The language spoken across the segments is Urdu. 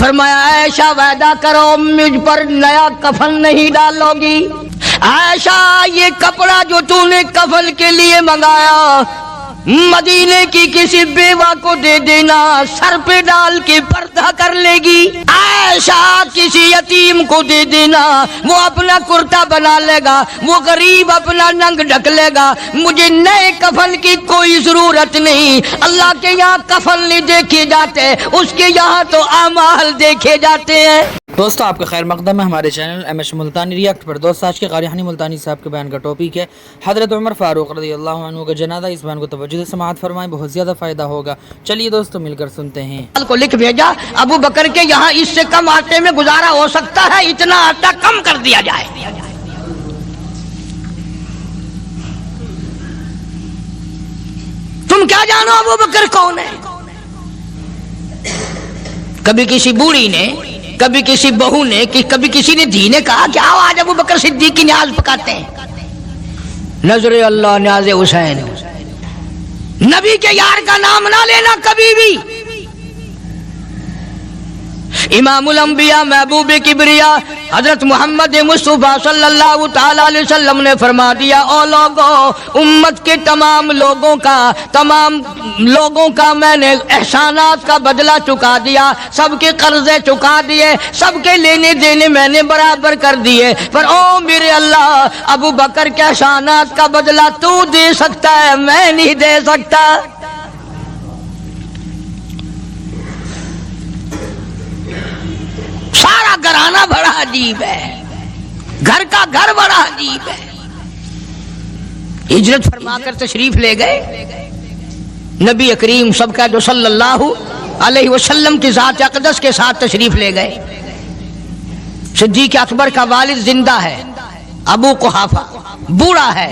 فرمایا عائشہ وعدہ کرو مجھ پر نیا کفن نہیں ڈالوگی، عائشہ یہ کپڑا جو تو نے کفن کے لیے منگایا مدینے کی کسی بیوہ کو دے دینا، سر پہ ڈال کے پردہ کر لے گی۔ عائشہ کسی یتیم کو دے دینا، وہ اپنا کرتا بنا لے گا، وہ غریب اپنا ننگ ڈھک لے گا، مجھے نئے کفن کی کوئی ضرورت نہیں۔ اللہ کے یہاں کفن نہیں دیکھے جاتے، اس کے یہاں تو اعمال دیکھے جاتے ہیں۔ دوستو آپ کا خیر مقدم ہے ہمارے چینل MS ملتانی ریاکٹ پر۔ دوست آج کے قاری حنی ملتانی صاحب کے بیان کا ٹاپک ہے حضرت عمر فاروق رضی اللہ عنہ کا جنازہ۔ اس بیان کو توجہ سے سماعت فرمائیں، بہت زیادہ فائدہ ہوگا۔ چلیے دوستو مل کر سنتے ہیں۔ کو لکھ بھیجا ابو بکر کے یہاں اس سے کم آٹے میں گزارا ہو سکتا ہے، اتنا آٹا کم کر دیا جائے۔ تم کیا جانو ابو بکر کون ہے؟ کبھی کسی بوڑھی نے، کبھی کسی بہو نے، کبھی کسی نے دھی نے کہا کہ آؤ آج ابو بکر صدیق کی نیاز پکاتے ہیں۔ نظر اللہ نیاز حسین، نبی کے یار کا نام نہ لینا کبھی بھی۔ امام الانبیاء محبوب کبریا حضرت محمد مصطفیٰ صلی اللہ تعالی علیہ وسلم نے فرما دیا، او لوگوں، امت کے تمام لوگوں کا میں نے احسانات کا بدلہ چکا دیا، سب کے قرضے چکا دیے، سب کے لینے دینے میں نے برابر کر دیے، پر او میرے اللہ، ابو بکر کے احسانات کا بدلہ تو دے سکتا ہے، میں نہیں دے سکتا۔ سارا گھرانہ بڑا عجیب ہے، گھر کا گھر بڑا عجیب ہے۔ ہجرت فرما کر تشریف لے گئے نبی کریم سب کا جو صلی اللہ علیہ وسلم کی ذات اقدس کے ساتھ تشریف لے گئے۔ صدیق اکبر کا والد زندہ ہے، ابو قحافہ بوڑھا ہے،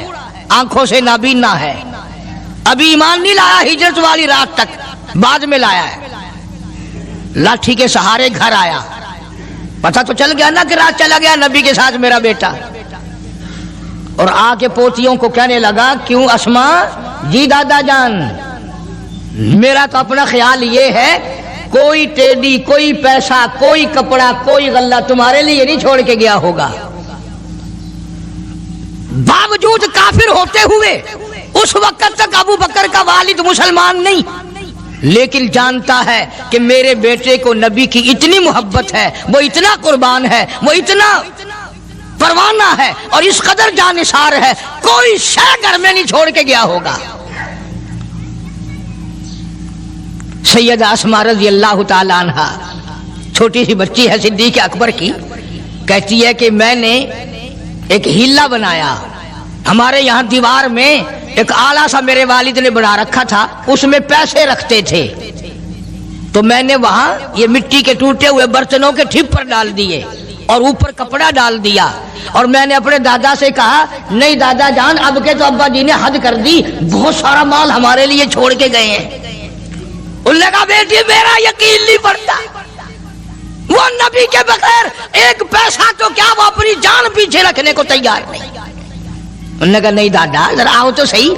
آنکھوں سے نابینا ہے، ابھی ایمان نہیں لایا ہجرت والی رات تک، بعد میں لایا ہے۔ لاٹھی کے سہارے گھر آیا، پتا تو چل گیا نا کہ رات چلا گیا نبی کے ساتھ میرا بیٹا، اور آ کے پوتیوں کو کہنے لگا، کیوں اسما جی دادا جان، میرا تو اپنا خیال یہ ہے کوئی ٹیڈی، کوئی پیسہ، کوئی کپڑا، کوئی غلہ تمہارے لیے نہیں چھوڑ کے گیا ہوگا۔ باوجود کافر ہوتے ہوئے اس وقت تک ابو بکر کا والد مسلمان نہیں، لیکن جانتا ہے کہ میرے بیٹے کو نبی کی اتنی محبت ہے، وہ اتنا قربان ہے، وہ اتنا پروانہ ہے اور اس قدر جانثار ہے، کوئی شے گھر میں نہیں چھوڑ کے گیا ہوگا۔ سیدہ اسماء رضی اللہ تعالی عنہا چھوٹی سی بچی ہے صدیق اکبر کی، کہتی ہے کہ میں نے ایک ہیلا بنایا، ہمارے یہاں دیوار میں ایک آلہ سا میرے والد نے بنا رکھا تھا، اس میں پیسے رکھتے تھے، تو میں نے وہاں یہ مٹی کے ٹوٹے ہوئے برتنوں کے ٹھپ ڈال دیے اور اوپر کپڑا ڈال دیا، اور میں نے اپنے دادا سے کہا، نہیں دادا جان اب کے تو ابا جی نے حد کر دی، بہت سارا مال ہمارے لیے چھوڑ کے گئے ہیں۔ انہوں نے کہا بیٹی میرا یقین نہیں پڑتا، وہ نبی کے بغیر ایک پیسہ تو کیا وہ اپنی جان پیچھے رکھنے کو تیار نہیں۔ انہوں نے کہا نہیں دادا ذرا آؤ تو صحیح۔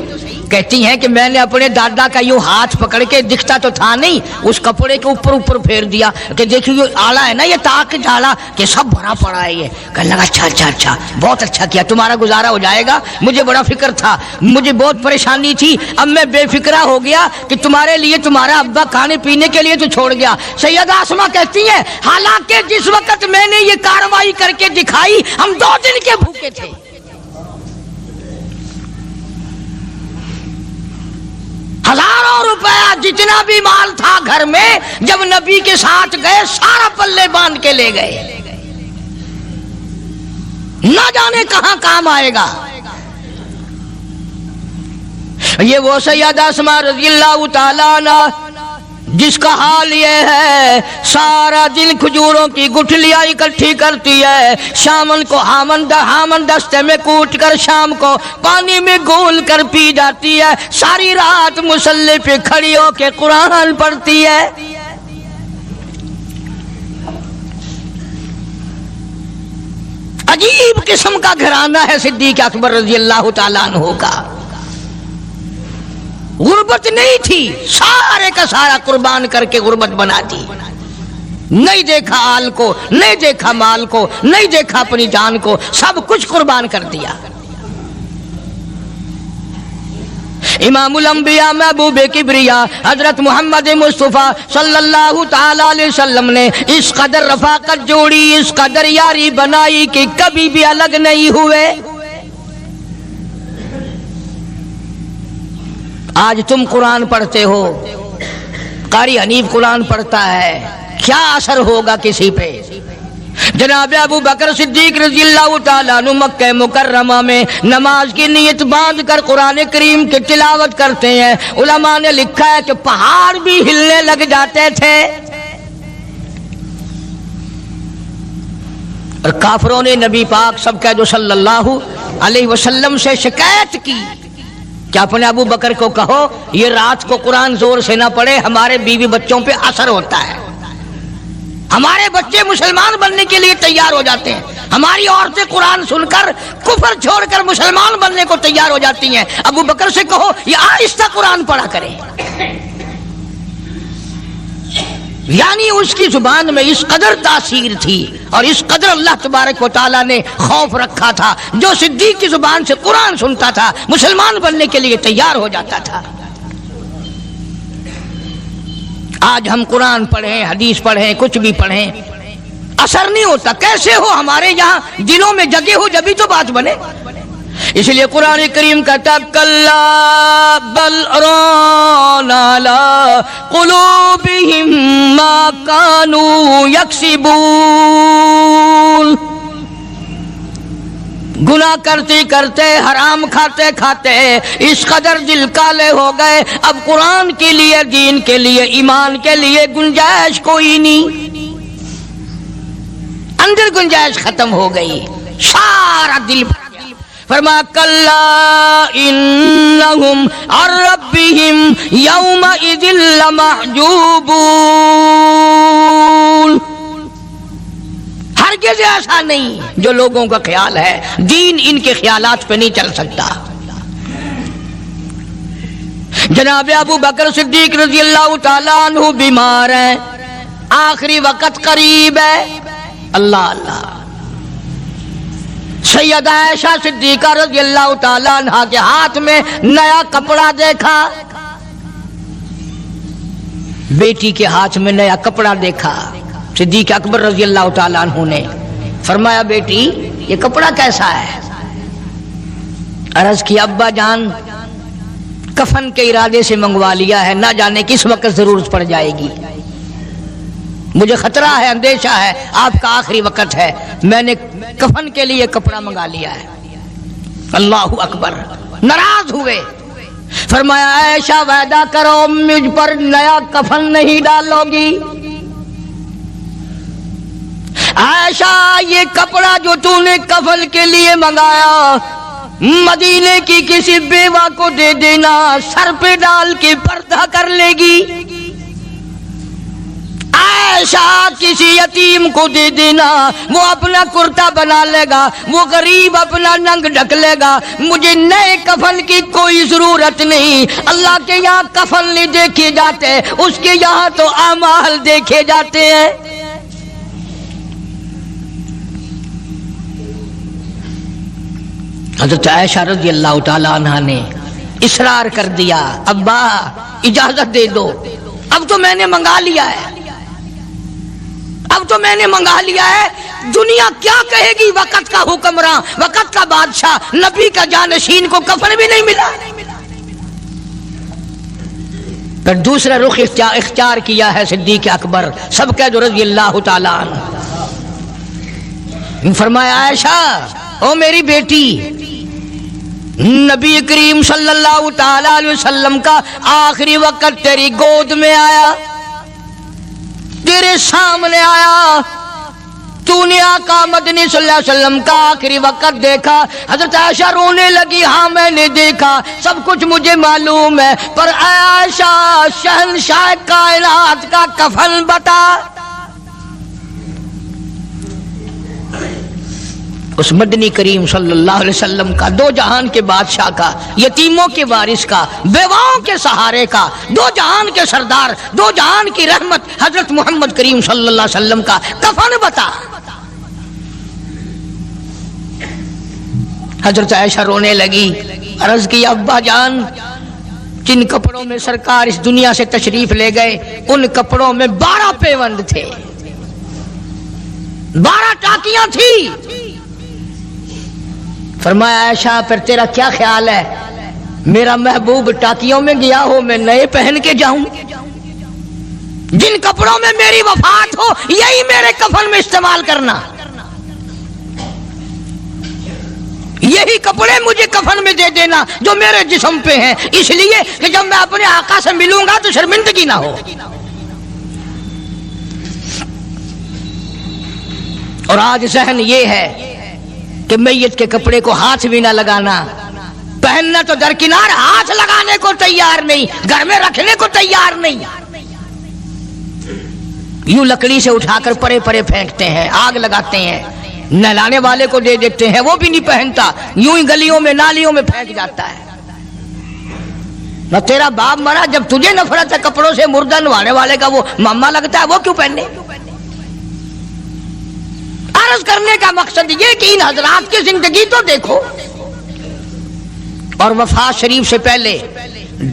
کہتی ہیں کہ میں نے اپنے دادا کا یوں ہاتھ پکڑ کے، دکھتا تو تھا نہیں، اس کپڑے کے اوپر پھیر دیا کہ دیکھیے یہ آلہ ہے نا، یہ تاک جالا کہ سب بھرا پڑا ہے۔ یہ کہنے لگا اچھا بہت اچھا کیا، تمہارا گزارا ہو جائے گا، مجھے بڑا فکر تھا، مجھے بہت پریشانی تھی، اب میں بے فکرہ ہو گیا کہ تمہارے لیے تمہارا ابا کھانے پینے کے لیے تو چھوڑ گیا۔ سیدہ اسماء کہتی ہیں حالانکہ جس وقت میں نے یہ کارروائی کر کے دکھائی ہم 2 دن کے بھوکے تھے۔ ہزاروں روپیہ جتنا بھی مال تھا گھر میں، جب نبی کے ساتھ گئے سارا پلے باندھ کے لے گئے، نہ جانے کہاں کام آئے گا۔ یہ وہ سیدہ اسماء رضی اللہ تعالیٰ عنہ جس کا حال یہ ہے سارا دن کھجوروں کی گٹھلیاں اکٹھی کرتی ہے، شامن کو ہامن دستے میں کوٹ کر شام کو پانی میں گھول کر پی جاتی ہے، ساری رات مصلی پہ کھڑی ہو کے قرآن پڑھتی ہے۔ عجیب قسم کا گھرانہ ہے صدیق اکبر رضی اللہ تعالیٰ عنہ کا۔ غربت نہیں تھی، سارے کا سارا قربان کر کے غربت بنا دی۔ نہیں دیکھا آل کو، نہیں دیکھا مال کو، نہیں دیکھا اپنی جان کو، سب کچھ قربان کر دیا۔ امام الانبیاء محبوب کبریا حضرت محمد مصطفیٰ صلی اللہ تعالی علیہ وسلم نے اس قدر رفاقت جوڑی، اس قدر یاری بنائی کہ کبھی بھی الگ نہیں ہوئے۔ آج تم قرآن پڑھتے ہو، قاری حنیف قرآن پڑھتا ہے، کیا اثر ہوگا کسی پہ؟ جناب ابو بکر صدیق رضی اللہ تعالیٰ عنہ مکہ مکرمہ میں نماز کی نیت باندھ کر قرآن کریم کی تلاوت کرتے ہیں۔ علماء نے لکھا ہے کہ پہاڑ بھی ہلنے لگ جاتے تھے، اور کافروں نے نبی پاک سب کہہ دو صلی اللہ علیہ وسلم سے شکایت کی کہ اپنے ابو بکر کو کہو یہ رات کو قرآن زور سے نہ پڑھے، ہمارے بیوی بچوں پہ اثر ہوتا ہے، ہمارے بچے مسلمان بننے کے لیے تیار ہو جاتے ہیں، ہماری عورتیں قرآن سن کر کفر چھوڑ کر مسلمان بننے کو تیار ہو جاتی ہیں، ابو بکر سے کہو یہ آہستہ قرآن پڑھا کرے۔ یعنی اس کی زبان میں اس قدر تاثیر تھی اور اس قدر اللہ تبارک و تعالیٰ نے خوف رکھا تھا، جو صدیق کی زبان سے قرآن سنتا تھا مسلمان بننے کے لیے تیار ہو جاتا تھا۔ آج ہم قرآن پڑھیں، حدیث پڑھیں، کچھ بھی پڑھیں، اثر نہیں ہوتا۔ کیسے ہو؟ ہمارے یہاں دلوں میں جگہ ہو جبھی تو بات بنے۔ اس لیے قرآن کریم کہتا کلا بل ران علی قلوبہم ما کانوا یکسبون، گناہ کرتے کرتے، حرام کھاتے کھاتے اس قدر دل کالے ہو گئے، اب قرآن کے لیے، دین کے لیے، ایمان کے لیے گنجائش کوئی نہیں، اندر گنجائش ختم ہو گئی، سارا دل بھر گیا۔ فرمایا کلا انہم عن ربہم یومئذ لمحجوبون، ہرگز ایسا نہیں جو لوگوں کا خیال ہے، دین ان کے خیالات پہ نہیں چل سکتا۔ جناب ابو بکر صدیق رضی اللہ تعالیٰ عنہ بیمار ہیں، آخری وقت قریب ہے، اللہ اللہ۔ سیدہ عائشہ صدیقہ رضی اللہ تعالیٰ عنہ کے ہاتھ میں نیا کپڑا دیکھا، بیٹی کے ہاتھ میں نیا کپڑا دیکھا، صدیق اکبر رضی اللہ تعالیٰ عنہ نے فرمایا بیٹی یہ کپڑا کیسا ہے؟ عرض کی ابا جان کفن کے ارادے سے منگوا لیا ہے، نہ جانے کس وقت ضرورت پڑ جائے گی، مجھے خطرہ ہے، اندیشہ ہے، آپ کا آخری وقت ہے، میں نے کفن کے لیے کپڑا منگا لیا ہے۔ اللہ اکبر، ناراض ہوئے، فرمایا عائشہ وعدہ کرو مجھ پر نیا کفن نہیں ڈالو گی۔ عائشہ یہ کپڑا جو تو نے کفن کے لیے منگایا مدینے کی کسی بیوہ کو دے دینا، سر پہ ڈال کے پردہ کر لے گی۔ عائشہ کسی یتیم کو دے دینا، وہ اپنا کرتا بنا لے گا، وہ غریب اپنا ننگ ڈھک لے گا، مجھے نئے کفن کی کوئی ضرورت نہیں۔ اللہ کے یہاں کفن نہیں دیکھے جاتے، اس کے یہاں تو اعمال دیکھے جاتے ہیں۔ حضرت عائشہ رضی اللہ تعالیٰ عنہ نے اصرار کر دیا، ابا اجازت دے دو، اب تو میں نے منگا لیا ہے، اب تو میں نے منگا لیا ہے، دنیا کیا کہے گی؟ وقت کا حکمراں، وقت کا بادشاہ، نبی کا جانشین کو کفن بھی نہیں ملا۔ پھر دوسرا رخ اختیار کیا ہے صدیق اکبر سب کہہ دو رضی اللہ تعالیٰ عنہ، فرمایا عائشہ او میری بیٹی، نبی کریم صلی اللہ تعالی علیہ وسلم کا آخری وقت تیری گود میں آیا، تیرے سامنے آیا، تو نے آقا مدنی صلی اللہ علیہ وسلم کا آخری وقت دیکھا۔ حضرت عائشہ رونے لگی، ہاں میں نے دیکھا، سب کچھ مجھے معلوم ہے، پر عائشہ شہنشاہ کائنات کا کفن بتا۔ اس مدنی کریم صلی اللہ علیہ وسلم کا، دو جہان کے بادشاہ کا، یتیموں کے وارث کا، بیواؤں کے سہارے کا، دو جہان کے سردار، دو جہان کی رحمت حضرت محمد کریم صلی اللہ علیہ وسلم کا کفن بتا۔ حضرت عائشہ رونے لگی، عرض کی ابا جان جن کپڑوں میں سرکار اس دنیا سے تشریف لے گئے ان کپڑوں میں 12 پیوند تھے، 12 ٹاکیاں تھی۔ فرمایا عائشہ پھر تیرا کیا خیال ہے، میرا محبوب ٹاکیوں میں گیا ہو میں نئے پہن کے جاؤں؟ جن کپڑوں میں میری وفات ہو یہی میرے کفن میں استعمال کرنا، یہی کپڑے مجھے کفن میں دے دینا جو میرے جسم پہ ہیں، اس لیے کہ جب میں اپنے آقا سے ملوں گا تو شرمندگی نہ ہو۔ اور آج ذہن یہ ہے کہ میت کے کپڑے کو ہاتھ بھی نہ لگانا، پہننا تو درکنار، ہاتھ لگانے کو تیار نہیں، گھر میں رکھنے کو تیار نہیں، یوں لکڑی سے اٹھا کر پرے پرے پھینکتے ہیں، آگ لگاتے ہیں، نہلانے والے کو دے دیتے ہیں وہ بھی نہیں پہنتا، یوں ہی گلیوں میں نالیوں میں پھینک جاتا ہے۔ نہ تیرا باپ مرا، جب تجھے نفرت ہے کپڑوں سے، مردہ نوانے والے کا وہ ماما لگتا ہے، وہ کیوں پہنے؟ عرض کرنے کا مقصد یہ کہ ان حضرات کی زندگی تو دیکھو، اور وفات شریف سے پہلے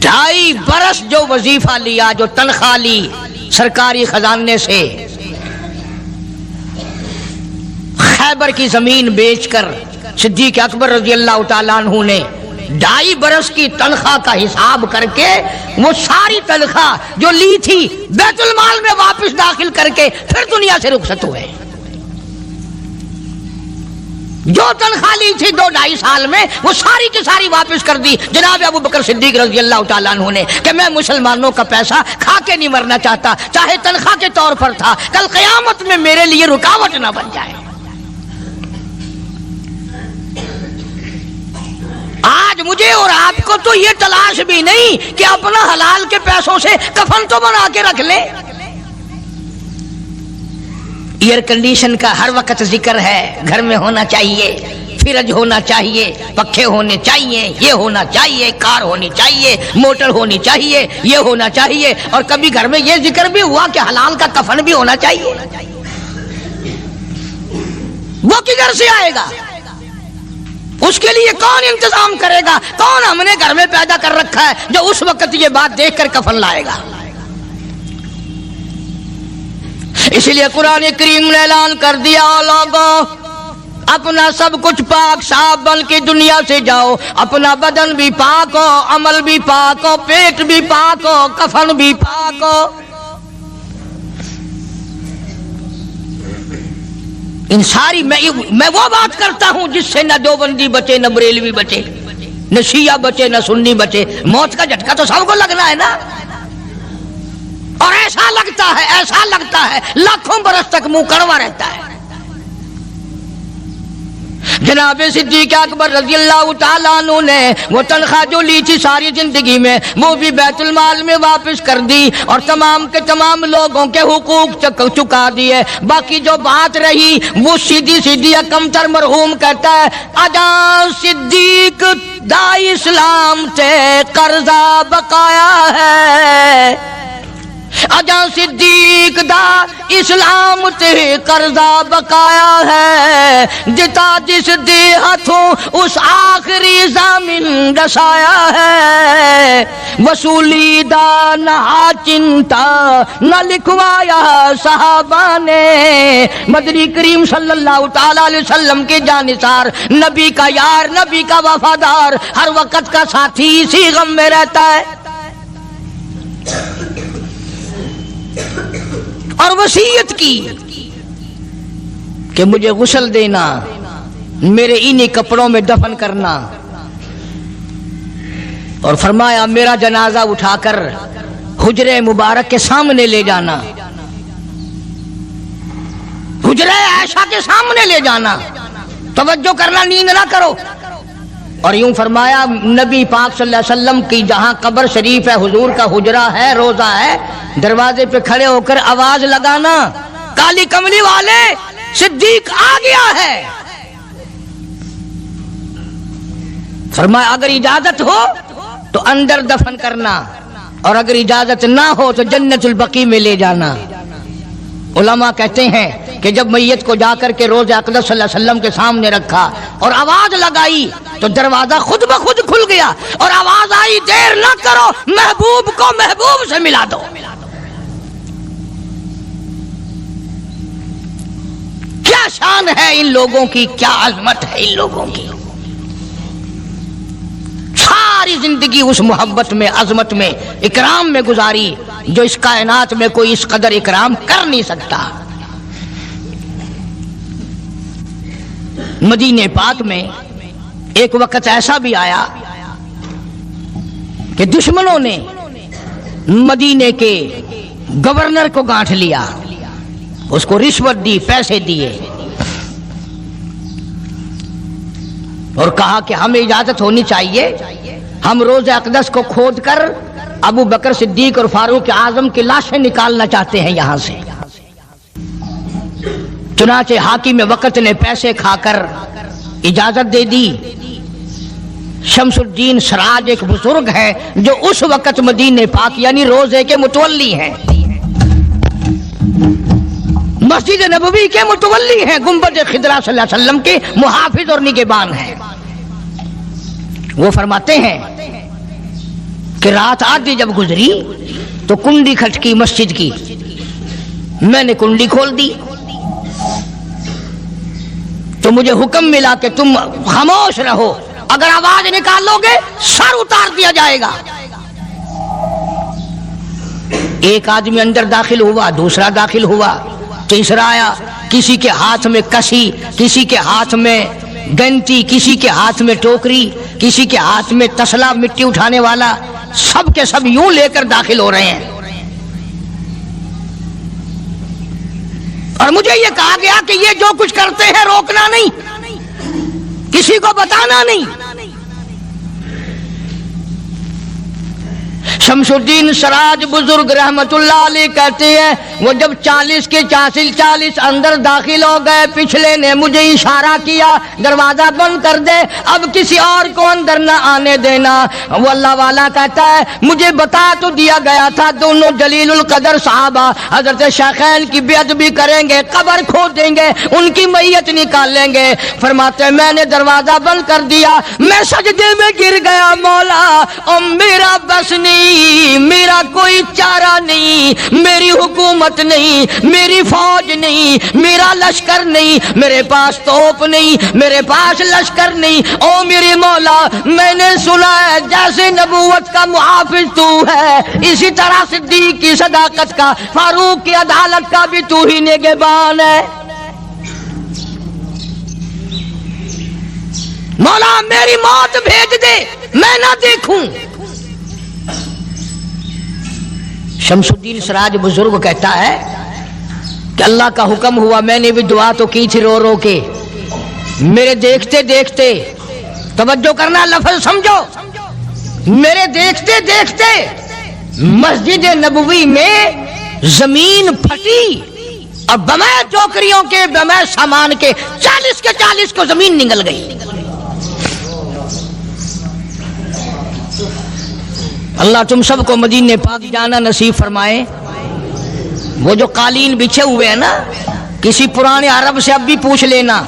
2.5 برس جو وظیفہ لیا، جو تنخواہ لی سرکاری خزانے سے، خیبر کی زمین بیچ کر صدیق اکبر رضی اللہ تعالیٰ عنہ نے 2.5 برس کی تنخواہ کا حساب کر کے وہ ساری تنخواہ جو لی تھی بیت المال میں واپس داخل کر کے پھر دنیا سے رخصت ہوئے۔ جو تنخواہ لی تھی 2-2.5 سال میں وہ ساری کی ساری واپس کر دی جناب ابو بکر صدیق رضی اللہ تعالیٰ عنہ نے، کہ میں مسلمانوں کا پیسہ کھا کے نہیں مرنا چاہتا، چاہے تنخواہ کے طور پر تھا، کل قیامت میں میرے لیے رکاوٹ نہ بن جائے۔ آج مجھے اور آپ کو تو یہ تلاش بھی نہیں کہ اپنا حلال کے پیسوں سے کفن تو بنا کے رکھ لیں۔ ایئر کنڈیشن کا ہر وقت ذکر ہے، گھر میں ہونا چاہیے، فریج ہونا چاہیے، پنکھے ہونے چاہیے، یہ ہونا چاہیے، کار ہونی چاہیے، موٹر ہونی چاہیے، یہ ہونا چاہیے، اور کبھی گھر میں یہ ذکر بھی ہوا کہ حلال کا کفن بھی ہونا چاہیے۔ وہ کدھر سے آئے گا؟ اس کے لیے کون انتظام کرے گا؟ کون ہم نے گھر میں پیدا کر رکھا ہے جو اس وقت یہ بات دیکھ کر کفن لائے گا؟ اس لیے قرآن کریم نے اعلان کر دیا، لوگوں اپنا سب کچھ پاک صاف بن کے دنیا سے جاؤ، اپنا بدن بھی پاک ہو، عمل بھی پاک ہو، پیٹ بھی پاک ہو، کفن بھی پاک ہو۔ ان ساری میں وہ بات کرتا ہوں جس سے نہ دیوبندی بچے، نہ بریلوی بچے، نہ شیعہ بچے، نہ سنی بچے۔ موت کا جھٹکا تو سب کو لگنا ہے نا، اور ایسا لگتا ہے لاکھوں برس تک منہ کڑوا رہتا ہے۔ جناب صدیق اکبر رضی اللہ تعالیٰ عنہ نے وہ تنخواہ جو لی تھی ساری زندگی میں وہ بھی بیت المال میں واپس کر دی، اور تمام کے تمام لوگوں کے حقوق چکا دیے۔ باقی جو بات رہی وہ سیدھی کمتر مرحوم کہتا ہے، اجاں صدیق دا اسلام تے قرضہ بقایا ہے، اجاں صدیق دا اسلام تے قرضہ بقایا ہے، جتا جس دے ہاتھوں اس آخری زمین دسایا ہے، وصولی دا نہ چنتا نہ لکھوایا صحابہ نے۔ مدنی کریم صلی اللہ تعالی علیہ وسلم کے جانثار، نبی کا یار، نبی کا وفادار، ہر وقت کا ساتھی، اسی غم میں رہتا ہے۔ اور وصیت کی کہ مجھے غسل دینا، میرے انہی کپڑوں میں دفن کرنا، اور فرمایا میرا جنازہ اٹھا کر حجرے مبارک کے سامنے لے جانا، حجرے عائشہ کے سامنے لے جانا، توجہ کرنا، نیند نہ کرو۔ اور یوں فرمایا نبی پاک صلی اللہ علیہ وسلم کی جہاں قبر شریف ہے، حضور کا حجرہ ہے، روضہ ہے، دروازے پہ کھڑے ہو کر آواز لگانا، کالی کملی والے صدیق آ گیا ہے۔ فرمایا اگر اجازت ہو تو اندر دفن کرنا، اور اگر اجازت نہ ہو تو جنت البقیع میں لے جانا۔ علماء کہتے ہیں کہ جب میت کو جا کر کے روضہ اقدس صلی اللہ علیہ وسلم کے سامنے رکھا اور آواز لگائی تو دروازہ خود بخود کھل گیا اور آواز آئی دیر نہ کرو، محبوب کو محبوب سے ملا دو۔ کیا شان ہے ان لوگوں کی، کیا عظمت ہے ان لوگوں کی، ساری زندگی اس محبت میں، عظمت میں، اکرام میں گزاری جو اس کائنات میں کوئی اس قدر اکرام کر نہیں سکتا۔ مدینہ پاک میں ایک وقت ایسا بھی آیا کہ دشمنوں نے مدینے کے گورنر کو گانٹھ لیا، اس کو رشوت دی، پیسے دیے اور کہا کہ ہمیں اجازت ہونی چاہیے، ہم روضہ اقدس کو کھود کر ابو بکر صدیق اور فاروق اعظم کی لاشیں نکالنا چاہتے ہیں یہاں سے۔ چنانچہ حاکم وقت نے پیسے کھا کر اجازت دے دی۔ شمس الدین سراج ایک بزرگ ہے جو اس وقت مدینہ پاک یعنی روضے کے متولی ہیں، مسجد نبوی کے متولی ہیں، گنبد خضرا صلی اللہ علیہ وسلم کے محافظ اور نگہبان ہیں۔ وہ فرماتے ہیں کہ رات آدھی جب گزری تو کنڈی کھٹکی مسجد کی، میں نے کنڈی کھول دی تو مجھے حکم ملا کہ تم خاموش رہو، اگر آواز نکالو گے سر اتار دیا جائے گا۔ ایک آدمی اندر داخل ہوا، دوسرا داخل ہوا، تیسرا آیا، کسی کے ہاتھ میں کسی، کسی کے ہاتھ میں گنتی، کسی کے ہاتھ میں ٹوکری، کسی کے ہاتھ میں تسلا مٹی اٹھانے والا، سب کے سب یوں لے کر داخل ہو رہے ہیں۔ اور مجھے یہ کہا گیا کہ یہ جو کچھ کرتے ہیں روکنا نہیں، کسی کو بتانا نہیں۔ شمس الدین سراج بزرگ رحمت اللہ علیہ کہتے ہیں وہ جب 40 کے 40 اندر داخل ہو گئے، پچھلے نے مجھے اشارہ کیا دروازہ بند کر دے، اب کسی اور کو اندر نہ آنے دینا۔ وہ اللہ والا کہتا ہے مجھے بتا تو دیا گیا تھا دونوں جلیل القدر صحابہ حضرت شیخین کی بے ادبی کریں گے، قبر کھود دیں گے، ان کی میت نکال لیں گے۔ فرماتے ہیں میں نے دروازہ بند کر دیا، میں سجدے میں گر گیا، مولا اور میرا بس نہیں، میرا کوئی چارہ نہیں، میری حکومت نہیں، میری فوج نہیں، میرا لشکر نہیں، میرے پاس توپ نہیں، میرے پاس لشکر نہیں۔ او میرے مولا میں نے سنا ہے جیسے نبوت کا محافظ تو ہے، اسی طرح صدیق کی صداقت کا، فاروق کی عدالت کا بھی تو ہی نگہبان ہے۔ مولا میری موت بھیج دے، میں نہ دیکھوں۔ شمس الدین سراج بزرگ کہتا ہے کہ اللہ کا حکم ہوا، میں نے بھی دعا تو کی تھی رو رو کے، میرے دیکھتے دیکھتے، توجہ کرنا لفظ سمجھو، میرے دیکھتے دیکھتے مسجد نبوی میں زمین پھٹی اور بمے ٹوکریوں کے، بمے سامان کے 40 کے 40 کو زمین نگل گئی۔ اللہ تم سب کو مدینہ پاک جانا نصیب فرمائے۔ وہ جو قالین بچھے ہوئے ہیں نا، کسی پرانے عرب سے اب بھی پوچھ لینا،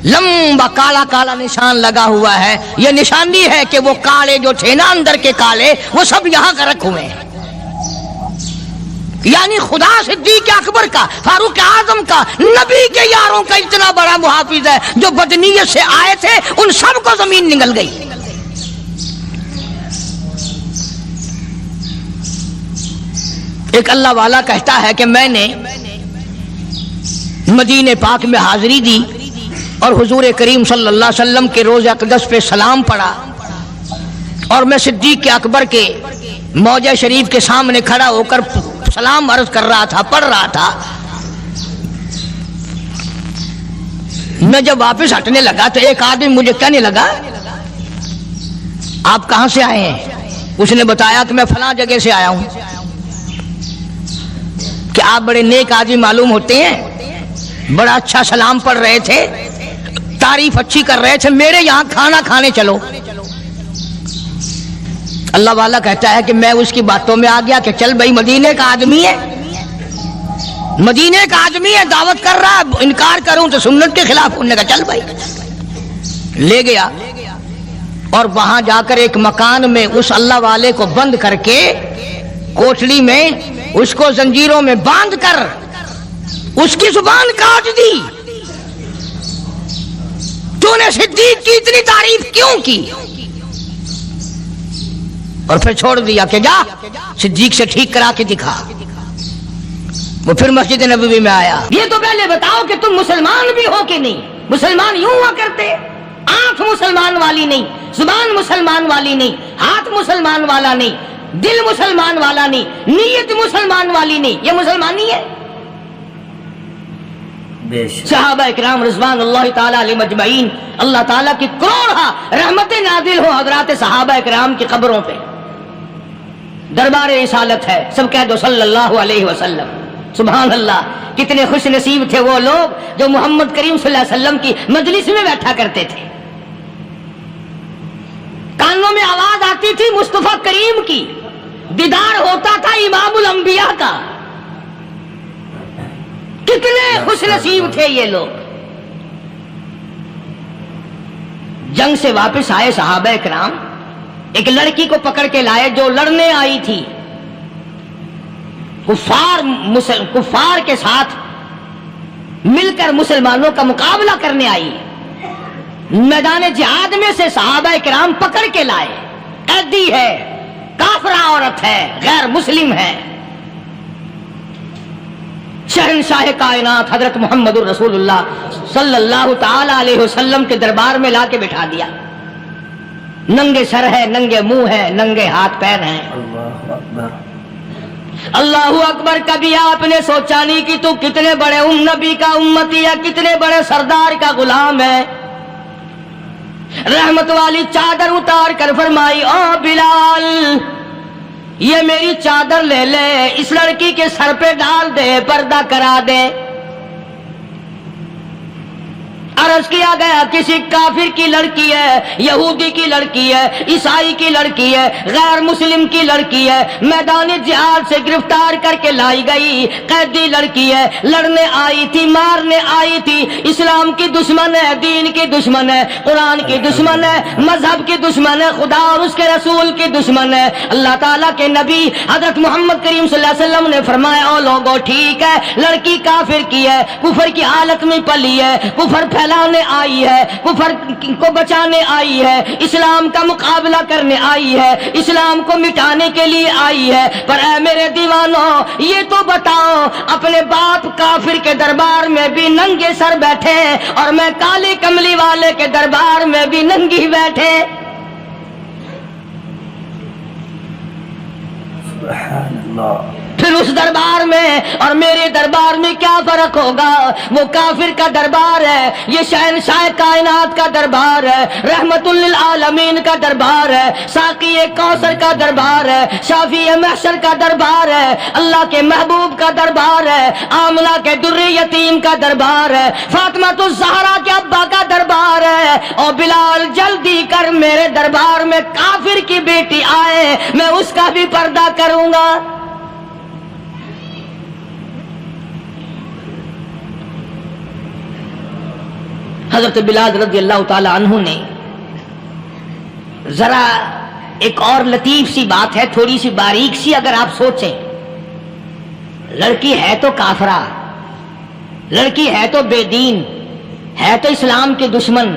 لمبا کالا کالا نشان لگا ہوا ہے، یہ نشانی ہے کہ وہ کالے جو تھے نا اندر کے کالے، وہ سب یہاں کا رکھ ہوئے ہیں۔ یعنی خدا صدیق اکبر کا، فاروق اعظم کا، نبی کے یاروں کا اتنا بڑا محافظ ہے، جو بدنیت سے آئے تھے ان سب کو زمین نگل گئی۔ ایک اللہ والا کہتا ہے کہ میں نے مدینہ پاک میں حاضری دی اور حضور کریم صلی اللہ علیہ وسلم کے روضہ اقدس پہ سلام پڑھا، اور میں صدیق اکبر کے موضع شریف کے سامنے کھڑا ہو کر سلام عرض کر رہا تھا، پڑھ رہا تھا۔ میں جب واپس ہٹنے لگا تو ایک آدمی مجھے کہنے لگا آپ کہاں سے آئے ہیں؟ اس نے بتایا کہ میں فلاں جگہ سے آیا ہوں۔ کہ آپ بڑے نیک آدمی معلوم ہوتے ہیں، بڑا اچھا سلام پڑھ رہے تھے، تعریف اچھی کر رہے تھے، میرے یہاں کھانا کھانے چلو۔ اللہ والا کہتا ہے کہ میں اس کی باتوں میں آ گیا کہ چل بھائی مدینے کا آدمی ہے، مدینے کا آدمی ہے، دعوت کر رہا ہے، انکار کروں تو سنت کے خلاف، انہوں نے کہا چل بھائی، لے گیا اور وہاں جا کر ایک مکان میں اس اللہ والے کو بند کر کے کوٹڑی میں اس کو زنجیروں میں باندھ کر اس کی زبان کاٹ دی. تو نے صدیق کی اتنی تعریف کیوں کی؟ اور پھر چھوڑ دیا کہ جا صدیق سے ٹھیک کرا کے دکھا. وہ پھر مسجد نبوی میں آیا. یہ تو پہلے بتاؤ کہ تم مسلمان بھی ہو کہ نہیں؟ مسلمان یوں ہوا کرتے، آنکھ مسلمان والی نہیں، زبان مسلمان والی نہیں، ہاتھ مسلمان والا نہیں، دل مسلمان والا نہیں، نیت مسلمان والی نہیں، یہ مسلمانی ہے؟ صحابہ اکرام رضوان اللہ تعالی علیہ مجمعین، اللہ تعالیٰ کی کروڑہ رحمتیں نازل ہو حضرات صحابہ اکرام کی قبروں پہ. دربار رسالت ہے، سب کہہ دو صلی اللہ علیہ وسلم. سبحان اللہ، کتنے خوش نصیب تھے وہ لوگ جو محمد کریم صلی اللہ علیہ وسلم کی مجلس میں بیٹھا کرتے تھے. کانوں میں آواز آتی تھی مصطفیٰ کریم کی، دیدار ہوتا تھا امام الانبیاء کا. کتنے خوش نصیب تھے یہ لوگ. جنگ سے واپس آئے صحابہ اکرام، ایک لڑکی کو پکڑ کے لائے جو لڑنے آئی تھی، کفار کے ساتھ مل کر مسلمانوں کا مقابلہ کرنے آئی. میدان جہاد میں سے صحابہ اکرام پکڑ کے لائے. قیدی ہے، کافرہ عورت ہے، غیر مسلم ہے. شہنشاہ کائنات حضرت محمد الرسول اللہ صلی اللہ تعالی علیہ وسلم کے دربار میں لا کے بٹھا دیا. ننگے سر ہے، ننگے منہ ہے، ننگے ہاتھ پیر ہیں. اللہ اکبر. کبھی آپ نے سوچا نہیں کہ تو کتنے بڑے نبی کا امتی ہے، کتنے بڑے سردار کا غلام ہے. رحمت والی چادر اتار کر فرمائی، او بلال یہ میری چادر لے لے، اس لڑکی کے سر پہ ڈال دے، پردہ کرا دے. عرض کیا گیا کسی کافر کی لڑکی ہے، یہودی کی لڑکی ہے، عیسائی کی لڑکی ہے، غیر مسلم کی لڑکی ہے، میدان جہاد سے گرفتار کر کے لائی گئی، قیدی لڑکی ہے، لڑنے آئی تھی، مارنے آئی تھی، اسلام کی دشمن ہے، دین کی دشمن ہے، قرآن کی دشمن ہے، مذہب کی دشمن ہے، خدا اور اس کے رسول کی دشمن ہے. اللہ تعالیٰ کے نبی حضرت محمد کریم صلی اللہ علیہ وسلم نے فرمایا، او لوگو ٹھیک ہے لڑکی کافر کی ہے، کفر کی حالت میں پلی ہے، کفر پھیلانے آئی ہے، کفر کو بچانے آئی ہے، اسلام کا مقابلہ کرنے آئی ہے، اسلام کو مٹانے کے لیے آئی ہے. پر اے میرے دیوانوں یہ تو بتاؤ، اپنے باپ کافر کے دربار میں بھی ننگے سر بیٹھے اور میں کالی کملی والے کے دربار میں بھی ننگی بیٹھے. سبحان اللہ. پھر اس دربار میں اور میرے دربار میں کیا فرق ہوگا؟ وہ کافر کا دربار ہے، یہ شہنشاہ کائنات کا دربار ہے، رحمت للعالمین کا دربار ہے، ساقی کوثر کا دربار ہے، شافی محشر کا دربار ہے، اللہ کے محبوب کا دربار ہے، آمنہ کے در یتیم کا دربار ہے، فاطمہ الزہرا کے ابا کا دربار ہے. اور بلال جلدی کر میرے دربار میں کافر کی بیٹی آئے، میں اس کا بھی پردہ کروں گا. حضرت بلال رضی اللہ تعالی عنہ نے ذرا ایک اور لطیف سی بات ہے، تھوڑی سی باریک سی، اگر آپ سوچیں، لڑکی ہے تو کافرہ، لڑکی ہے تو بے دین، ہے تو اسلام کے دشمن.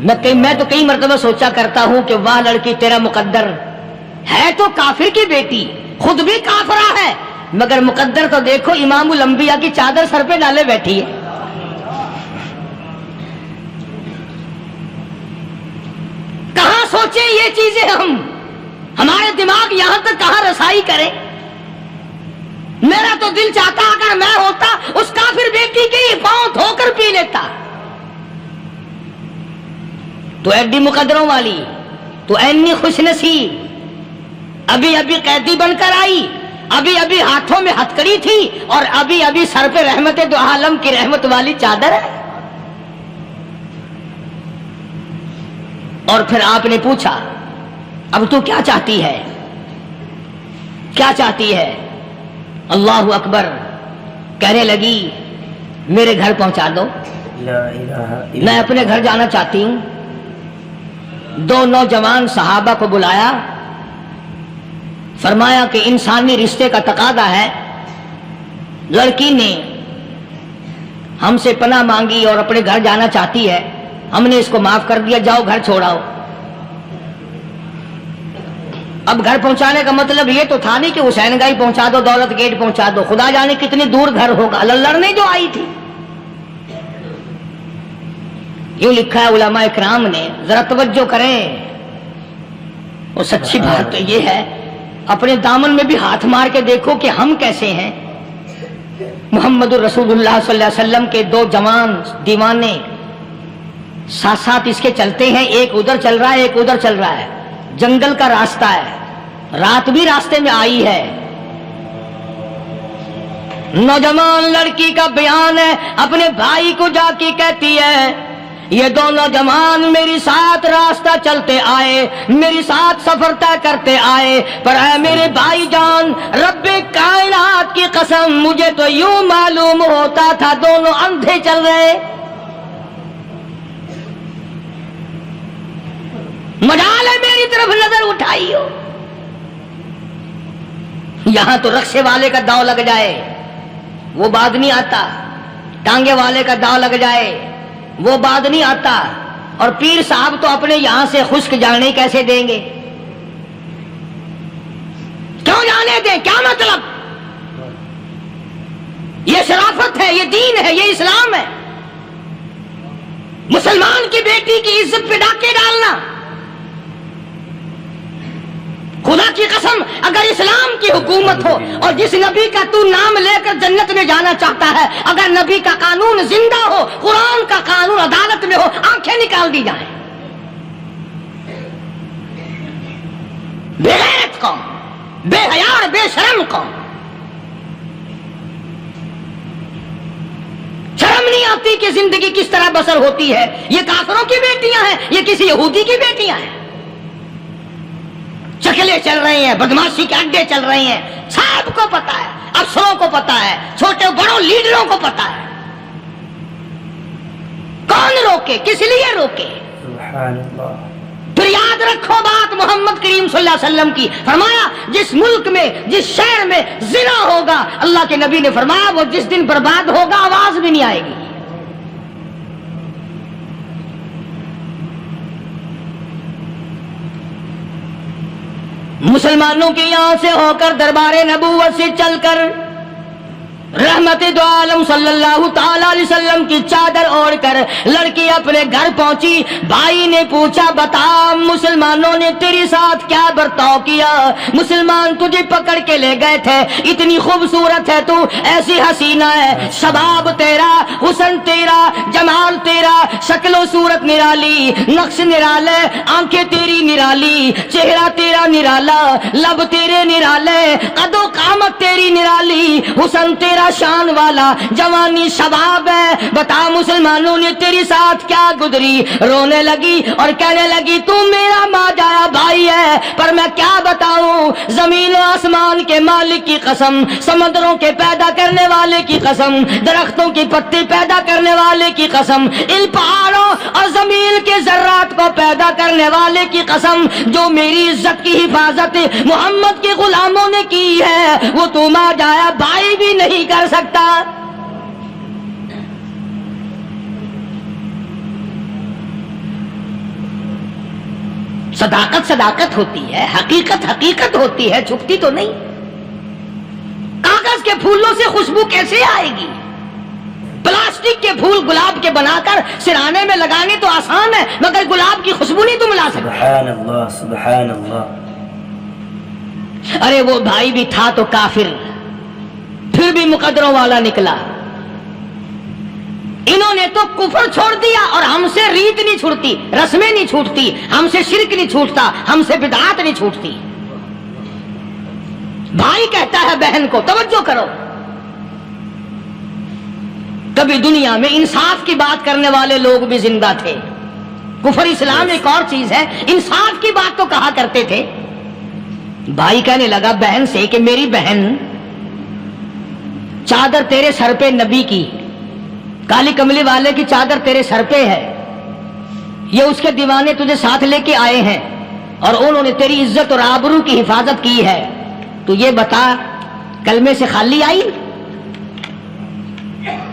میں تو کئی مرتبہ سوچا کرتا ہوں کہ واہ لڑکی تیرا مقدر، ہے تو کافر کی بیٹی، خود بھی کافرہ ہے، مگر مقدر تو دیکھو امام الانبیاء کی چادر سر پہ ڈالے بیٹھی ہے. کہاں سوچیں یہ چیزیں، ہمارے دماغ یہاں تک کہاں رسائی کریں. میرا تو دل چاہتا اگر میں ہوتا اس کافر بیٹی کے ہی پاؤں دھو کر پی لیتا. تو ایڈی مقدروں والی، تو اینی خوش نصیب، ابھی ابھی قیدی بن کر آئی، ابھی ابھی ہاتھوں میں ہتکڑی تھی اور ابھی ابھی سر پہ رحمت دو عالم کی رحمت والی چادر ہے. اور پھر آپ نے پوچھا اب تو کیا چاہتی ہے؟ کیا چاہتی ہے؟ اللہ اکبر، کہنے لگی میرے گھر پہنچا دو، میں اپنے گھر جانا چاہتی ہوں۔ دو نوجوان صحابہ کو بلایا، فرمایا کہ انسانی رشتے کا تقاضا ہے، لڑکی نے ہم سے پناہ مانگی اور اپنے گھر جانا چاہتی ہے، ہم نے اس کو معاف کر دیا، جاؤ گھر چھوڑاؤ۔ اب گھر پہنچانے کا مطلب یہ تو تھا نہیں کہ حسین گائی پہنچا دو، دولت گیٹ پہنچا دو، خدا جانے کتنی دور گھر ہوگا، لڑنے جو آئی تھی۔ یوں لکھا ہے علماء اکرام نے، ذرا توجہ کریں، اور سچی بات تو یہ ہے، اپنے دامن میں بھی ہاتھ مار کے دیکھو کہ ہم کیسے ہیں۔ محمد الرسول اللہ صلی اللہ علیہ وسلم کے دو جوان دیوانے ساتھ ساتھ اس کے چلتے ہیں، ایک ادھر چل رہا ہے ایک ادھر چل رہا ہے، جنگل کا راستہ ہے، رات بھی راستے میں آئی ہے۔ نوجوان لڑکی کا بیان ہے، اپنے بھائی کو جا کے کہتی ہے یہ دونوں جوان میری ساتھ راستہ چلتے آئے، میری ساتھ سفر طے کرتے آئے، پر اے میرے بھائی جان، رب کائنات کی قسم مجھے تو یوں معلوم ہوتا تھا دونوں اندھے چل رہے۔ مجال ہے میری طرف نظر اٹھائی ہو، یہاں تو رکشے والے کا داؤ لگ جائے وہ بعد نہیں آتا، ٹانگے والے کا داؤ لگ جائے وہ بعد نہیں آتا، اور پیر صاحب تو اپنے یہاں سے خشک جانے کیسے دیں گے؟ کیوں جانے دیں؟ کیا مطلب؟ یہ شرافت ہے، یہ دین ہے، یہ اسلام ہے۔ مسلمان کی بیٹی کی عزت پہ ڈاکے ڈالنا، خدا کی قسم اگر اسلام کی حکومت ہو اور جس نبی کا تو نام لے کر جنت میں جانا چاہتا ہے، اگر نبی کا قانون زندہ ہو، قرآن کا قانون عدالت میں ہو، آنکھیں نکال دی جائیں۔ بے غیرت قوم، بے حیا اور بے شرم قوم، شرم نہیں آتی کہ زندگی کس طرح بسر ہوتی ہے۔ یہ کافروں کی بیٹیاں ہیں، یہ کسی یہودی کی بیٹیاں ہیں، چکلے چل رہے ہیں، بدماشی کے اڈے چل رہے ہیں، سب کو پتا ہے، افسروں کو پتا ہے، چھوٹے بڑوں لیڈروں کو پتا ہے۔ کون روکے؟ کس لیے روکے؟ سبحان اللہ۔ پھر یاد رکھو بات محمد کریم صلی اللہ علیہ وسلم کی، فرمایا جس ملک میں جس شہر میں زنا ہوگا، اللہ کے نبی نے فرمایا وہ جس دن برباد ہوگا آواز بھی نہیں آئے گی۔ مسلمانوں کے یہاں سے ہو کر دربار نبوت سے چل کر رحمت دو عالم صلی اللہ تعالی علیہ وسلم کی چادر اوڑھ کر لڑکی اپنے گھر پہنچی۔ بھائی نے پوچھا بتا مسلمانوں نے تیرے ساتھ کیا برتاؤ کیا؟ مسلمان تجھے پکڑ کے لے گئے تھے، اتنی خوبصورت ہے تو، ایسی حسینہ ہے، شباب تیرا، حسن تیرا، جمال تیرا، شکل و صورت نرالی، نقش نرالے، آنکھیں تیری نرالی، چہرہ تیرا نرالا، لب تیرے نرالے، قد و قامت تیری نرالی، حسن تیرا شان والا، جوانی شباب ہے، بتا مسلمانوں نے تیری ساتھ کیا گزری؟ رونے لگی اور کہنے لگی تو میرا ماجایا بھائی ہے، پر میں کیا بتاؤں، زمین و آسمان کے مالک کی قسم، سمندروں کے پیدا کرنے والے کی قسم، درختوں کی پتی پیدا کرنے والے کی قسم، ان پہاڑوں اور زمین کے ذرات کو پیدا کرنے والے کی قسم، جو میری عزت کی حفاظت محمد کے غلاموں نے کی ہے، وہ تو ماجایا بھائی بھی نہیں کر سکتا۔ صداقت صداقت ہوتی ہے، حقیقت حقیقت ہوتی ہے، چھپتی تو نہیں۔ کاغذ کے پھولوں سے خوشبو کیسے آئے گی؟ پلاسٹک کے پھول گلاب کے بنا کر سرانے میں لگانے تو آسان ہے، مگر گلاب کی خوشبو نہیں تم لا سکتے۔ سبحان اللہ، سبحان اللہ۔ ارے وہ بھائی بھی تھا تو کافر، پھر بھی مقدروں والا نکلا۔ انہوں نے تو کفر چھوڑ دیا، اور ہم سے ریت نہیں چھوٹتی، رسمیں نہیں چھوٹتی، ہم سے شرک نہیں چھوٹتا، ہم سے بدعات نہیں چھوٹتی۔ بھائی کہتا ہے بہن کو، توجہ کرو، کبھی دنیا میں انصاف کی بات کرنے والے لوگ بھی زندہ تھے، کفر اسلام ایک اور چیز ہے. انصاف کی بات تو کہا کرتے تھے. بھائی کہنے لگا بہن سے کہ میری بہن چادر تیرے سر پہ نبی کی، کالی کملی والے کی چادر تیرے سر پہ ہے، یہ اس کے دیوانے تجھے ساتھ لے کے آئے ہیں اور انہوں نے تیری عزت اور آبرو کی حفاظت کی ہے، تو یہ بتا کلمے سے خالی آئی؟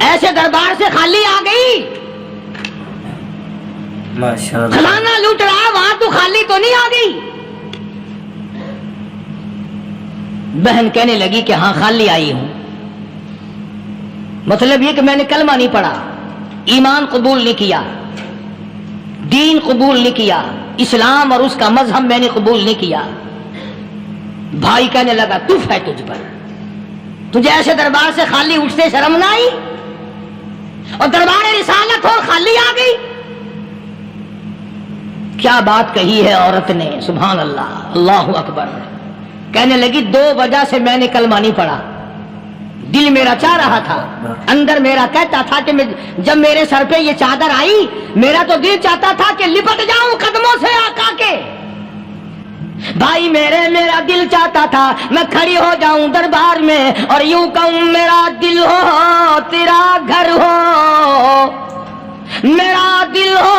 ایسے دربار سے خالی آ گئی؟ ماشاءاللہ. کھلانا لوٹ رہا وہاں تو خالی تو نہیں آ گئی؟ بہن کہنے لگی کہ ہاں خالی آئی ہوں. مطلب یہ کہ میں نے کلمہ نہیں پڑھا، ایمان قبول نہیں کیا، دین قبول نہیں کیا، اسلام اور اس کا مذہب میں نے قبول نہیں کیا. بھائی کہنے لگا تف ہے تجھ پر، تجھے ایسے دربار سے خالی اٹھتے شرم نہ آئی؟ اور دربار رسالت ہو خالی آ گئی؟ کیا بات کہی ہے عورت نے، سبحان اللہ، اللہ اکبر. کہنے لگی 2 وجہ سے میں نے کلمہ نہیں پڑھا. دل میرا چاہ رہا تھا، اندر میرا کہتا تھا کہ جب میرے سر پہ یہ چادر آئی میرا تو دل چاہتا تھا کہ لپٹ جاؤں قدموں سے آقا کے. بھائی میرا دل چاہتا تھا میں کھڑی ہو جاؤں دربار میں اور یوں کہوں میرا دل ہو تیرا گھر ہو، میرا دل ہو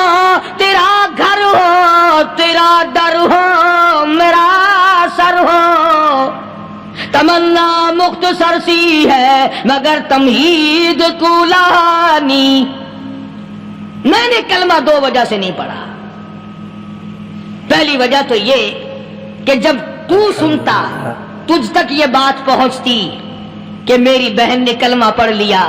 تیرا گھر ہو، تیرا در ہو میرا سر ہو. تمنا مختصر سی ہے مگر تمہید کولانی. میں نے کلمہ 2 وجہ سے نہیں پڑھا. پہلی وجہ تو یہ کہ جب تو سنتا، تجھ تک یہ بات پہنچتی کہ میری بہن نے کلمہ پڑھ لیا،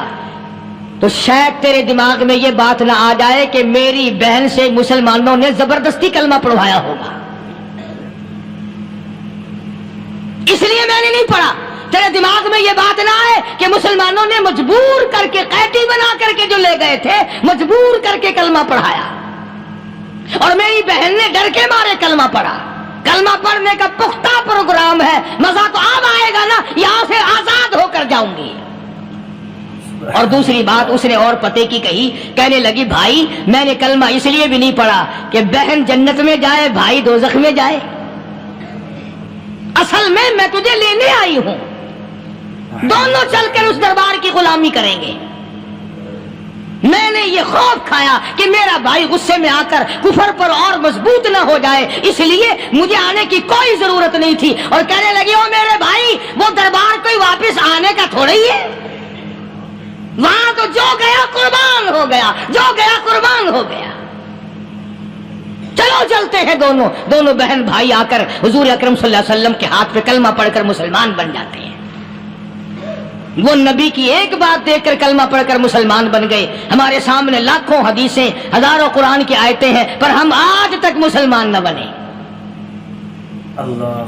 تو شاید تیرے دماغ میں یہ بات نہ آ جائے کہ میری بہن سے مسلمانوں نے زبردستی کلمہ پڑھوایا ہوگا. اس لیے میں نے نہیں پڑھا. تیرے دماغ میں یہ بات نہ آئے کہ مسلمانوں نے مجبور کر کے، قیدی بنا کر کے جو لے گئے تھے، مجبور کر کے کلمہ پڑھایا اور میری بہن نے ڈر کے مارے کلمہ پڑھا. کلمہ پڑھنے کا پختہ پروگرام ہے، مزہ تو اب آئے گا نا، یہاں سے آزاد ہو کر جاؤں گی. اور دوسری بات اس نے اور پتے کی کہی. کہنے لگی بھائی میں نے کلمہ اس لیے بھی نہیں پڑھا کہ بہن جنت میں جائے بھائی دوزخ میں جائے. اصل میں تجھے لینے آئی ہوں، دونوں چل کر اس دربار کی غلامی کریں گے. میں نے یہ خوف کھایا کہ میرا بھائی غصے میں آ کر کفر پر اور مضبوط نہ ہو جائے، اس لیے مجھے آنے کی کوئی ضرورت نہیں تھی. اور کہنے لگی او میرے بھائی وہ دربار کوئی واپس آنے کا تھوڑا ہی ہے، وہاں تو جو گیا قربان ہو گیا، جو گیا قربان ہو گیا. چلو چلتے ہیں. دونوں بہن بھائی آ کر حضور اکرم صلی اللہ علیہ وسلم کے ہاتھ پہ کلمہ پڑھ کر مسلمان بن جاتے ہیں. وہ نبی کی ایک بات دیکھ کر کلمہ پڑھ کر مسلمان بن گئے. ہمارے سامنے لاکھوں حدیثیں، ہزاروں قرآن کی آیتیں ہیں، پر ہم آج تک مسلمان نہ بنے. اللہ.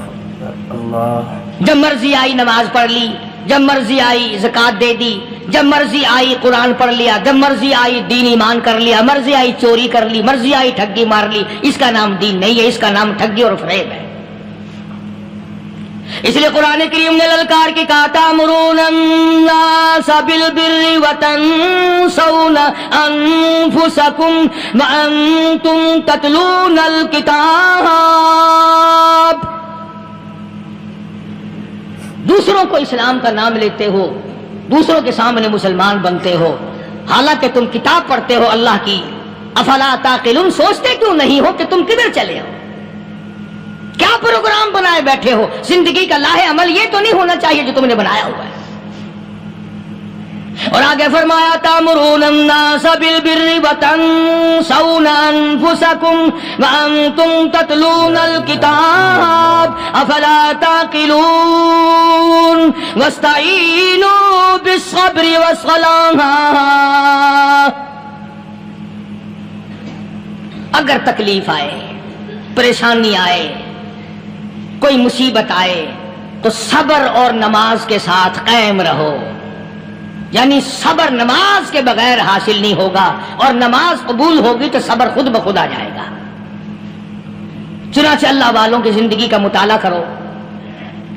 جب مرضی آئی نماز پڑھ لی، جب مرضی آئی زکات دے دی، جب مرضی آئی قرآن پڑھ لیا، جب مرضی آئی دین ایمان کر لیا، مرضی آئی چوری کر لی، مرضی آئی ٹھگی مار لی. اس کا نام دین نہیں ہے، اس کا نام ٹھگی اور فریب ہے. اس لیے قرآن کریم نے للکار کے کہا تأمرون الناس بالبر وتنسون انفسکم وانتم تتلون الکتاب. دوسروں کو اسلام کا نام لیتے ہو، دوسروں کے سامنے مسلمان بنتے ہو، حالانکہ تم کتاب پڑھتے ہو اللہ کی. افلا تعقلون، سوچتے کیوں نہیں ہو کہ تم کدھر چلے ہو؟ کیا پروگرام بنائے بیٹھے ہو؟ زندگی کا لاہ عمل یہ تو نہیں ہونا چاہیے جو تم نے بنایا ہوا ہے. اور آگے فرمایا تأمرون الناس بالبر وتنسون انفسکم وانتم تتلون الکتاب افلا تعقلون واستعینوا بالصبر والصلاة. اگر تکلیف آئے، پریشانی آئے، کوئی مصیبت آئے تو صبر اور نماز کے ساتھ قائم رہو. یعنی صبر نماز کے بغیر حاصل نہیں ہوگا، اور نماز قبول ہوگی تو صبر خود بخود آ جائے گا. چنانچہ اللہ والوں کی زندگی کا مطالعہ کرو،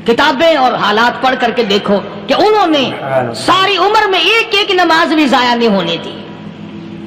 کتابیں اور حالات پڑھ کر کے دیکھو کہ انہوں نے ساری عمر میں ایک ایک نماز بھی ضائع نہیں ہونے دی.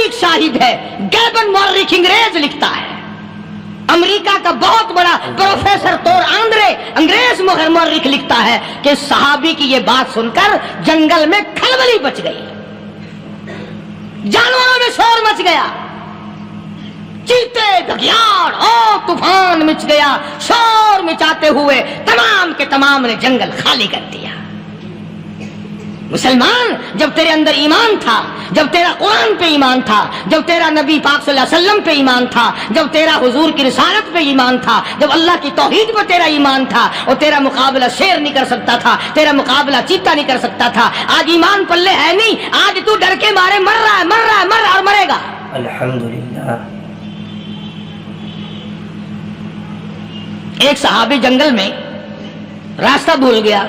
تاریخ شاہد ہے. گیبن مورخ انگریز لکھتا ہے, امریکہ کا بہت بڑا پروفیسر تور آندرے انگریز مورخ لکھتا ہے کہ صحابی کی یہ بات سن کر جنگل میں کھلبلی بچ گئی, جانوروں میں شور مچ گیا, چیتے گھگیاڑ اور طوفان مچ گیا. شور مچاتے ہوئے تمام کے تمام نے جنگل خالی کر دیا. مسلمان, جب تیرے اندر ایمان تھا, جب تیرا قرآن پہ ایمان تھا, جب تیرا نبی پاک صلی اللہ علیہ وسلم پہ ایمان تھا, جب تیرا حضور کی رسالت پہ ایمان تھا, جب اللہ کی توحید پہ تیرا ایمان تھا, اور تیرا مقابلہ شیر نہیں کر سکتا تھا, تیرا مقابلہ چیتا نہیں کر سکتا تھا. آج ایمان پلے ہے نہیں, آج تو ڈر کے مارے مر رہا ہے, مر رہا ہے, مر رہا اور مرے گا. الحمدللہ. ایک صحابی جنگل میں راستہ بھول گیا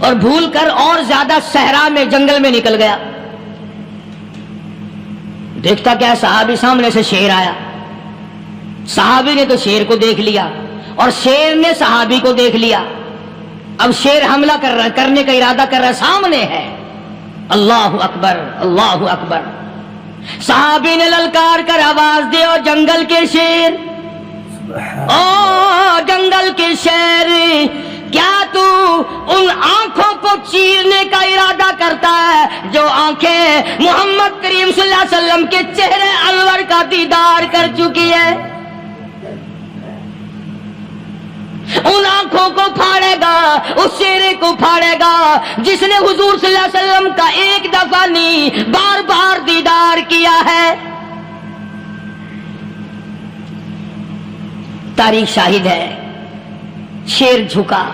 اور بھول کر اور زیادہ صحرا میں جنگل میں نکل گیا. دیکھتا کیا صحابی سامنے سے شیر آیا. صحابی نے تو شیر کو دیکھ لیا اور شیر نے صحابی کو دیکھ لیا. اب شیر حملہ کرنے کا ارادہ کر رہا, سامنے ہے. اللہ اکبر, اللہ اکبر. صحابی نے للکار کر آواز دی, اور جنگل کے شیر, او جنگل کے شیر, کیا تو ان آنکھوں کو چیرنے کا ارادہ کرتا ہے جو آنکھیں محمد کریم صلی اللہ علیہ وسلم کے چہرے انور کا دیدار کر چکی ہے؟ ان آنکھوں کو پھاڑے گا, اس چہرے کو پھاڑے گا جس نے حضور صلی اللہ علیہ وسلم کا ایک دفعہ نہیں بار بار دیدار کیا ہے. تاریخ شاہد ہے. شیر جھکا,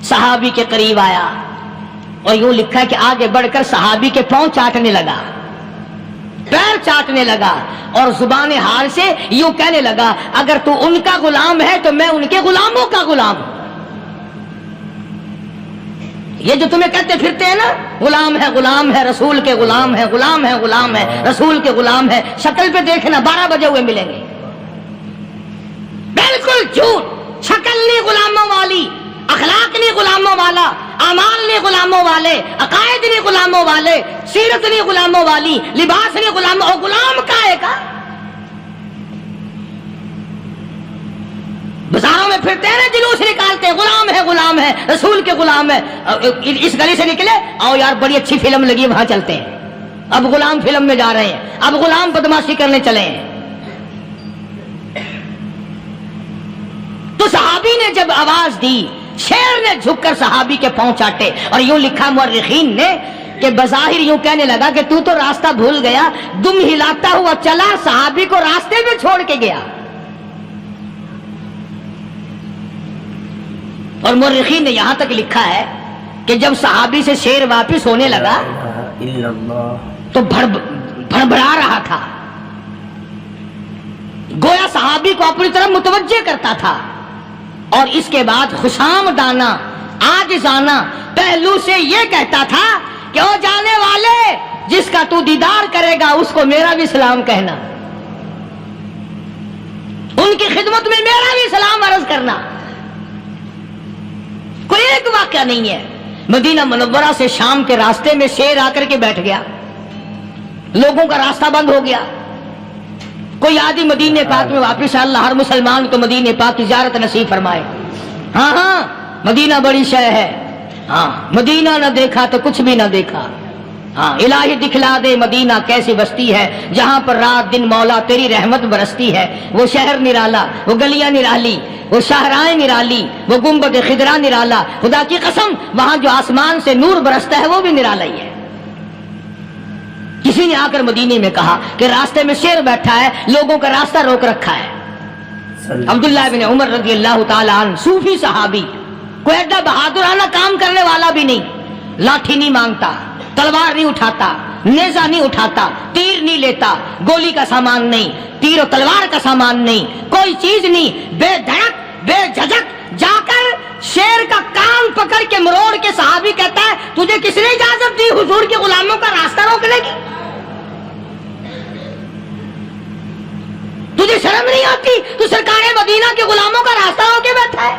صحابی کے قریب آیا, اور یوں لکھا کہ آگے بڑھ کر صحابی کے پاؤں چاٹنے لگا, پیر چاٹنے لگا, اور زبان حال سے یوں کہنے لگا, اگر تو ان کا غلام ہے تو میں ان کے غلاموں کا غلام ہوں. یہ جو تمہیں کہتے پھرتے ہیں نا, غلام ہے رسول کے غلام ہے, غلام ہے رسول کے غلام ہے, شکل پہ دیکھنا 12 بجے ہوئے ملیں گے. بالکل جھوٹ. شکل نہیں غلاموں والی, اخلاق نہیں غلاموں والا, اعمال نہیں غلاموں والے, عقائد نہیں غلاموں والے, سیرت نہیں غلاموں والی, لباس نہیں غلاموں, اور غلام کائے کا. بازاروں میں پھرتے ہیں نا, جلوس نکالتے, غلام ہے رسول کے غلام ہے. اس گلی سے نکلے, آؤ یار بڑی اچھی فلم لگی, وہاں چلتے ہیں. اب غلام فلم میں جا رہے ہیں, اب غلام بدماشی کرنے چلے ہیں. تو صحابی نے جب آواز دی, شیر نے جھک کر صحابی کے پاؤں چاٹے, اور یوں لکھا مورخین نے کہ بظاہر یوں کہنے لگا کہ تو راستہ بھول گیا, دم ہلاتا ہوا چلا, صحابی کو راستے میں چھوڑ کے گیا. اور مورخین نے یہاں تک لکھا ہے کہ جب صحابی سے شیر واپس ہونے لگا تو بھڑبڑا رہا تھا, گویا صحابی کو اپنی طرف متوجہ کرتا تھا, اور اس کے بعد خوشامدانہ عاجزانہ پہلو سے یہ کہتا تھا کہ او جانے والے, جس کا تو دیدار کرے گا اس کو میرا بھی سلام کہنا, ان کی خدمت میں میرا بھی سلام عرض کرنا. کوئی ایک واقعہ نہیں ہے. مدینہ منورہ سے شام کے راستے میں شیر آ کر کے بیٹھ گیا, لوگوں کا راستہ بند ہو گیا. کوئی آدھی مدینے پاک میں واپس, اللہ ہر مسلمان کو مدینے پاک کی زیارت نصیب فرمائے. ہاں مدینہ بڑی شے ہے, ہاں مدینہ نہ دیکھا تو کچھ بھی نہ دیکھا. ہاں الہی دکھلا دے مدینہ کیسی بستی ہے جہاں پر رات دن مولا تیری رحمت برستی ہے. وہ شہر نرالا, وہ گلیاں نرالی, وہ شاہراہیں نرالی, وہ گنبد خضرا نرالا. خدا کی قسم وہاں جو آسمان سے نور برستا ہے وہ بھی نرالا ہی ہے. کسی نے آ کر مدینے میں کہا کہ راستے میں شیر بیٹھا ہے, لوگوں کا راستہ روک رکھا ہے. عبداللہ بن عمر رضی اللہ تعالیٰ عنہ, صوفی صحابی, کوئی ایڈا بہادرانہ کام کرنے والا بھی نہیں, لاٹھی نہیں مانگتا, تلوار نہیں اٹھاتا, نیزہ نہیں اٹھاتا, تیر نہیں لیتا, گولی کا سامان نہیں, تیر و تلوار کا سامان نہیں, کوئی چیز نہیں, بے دھڑک بے جھجک جا کر شیر کا کان پکڑ کے مروڑ کے صحابی کہتا ہے, تجھے کس نے اجازت دی حضور کے غلاموں کا راستہ روکنے کی؟ تجھے شرم نہیں آتی؟ تو سرکار مدینہ کے غلاموں کا راستہ روکے بیٹھا ہے.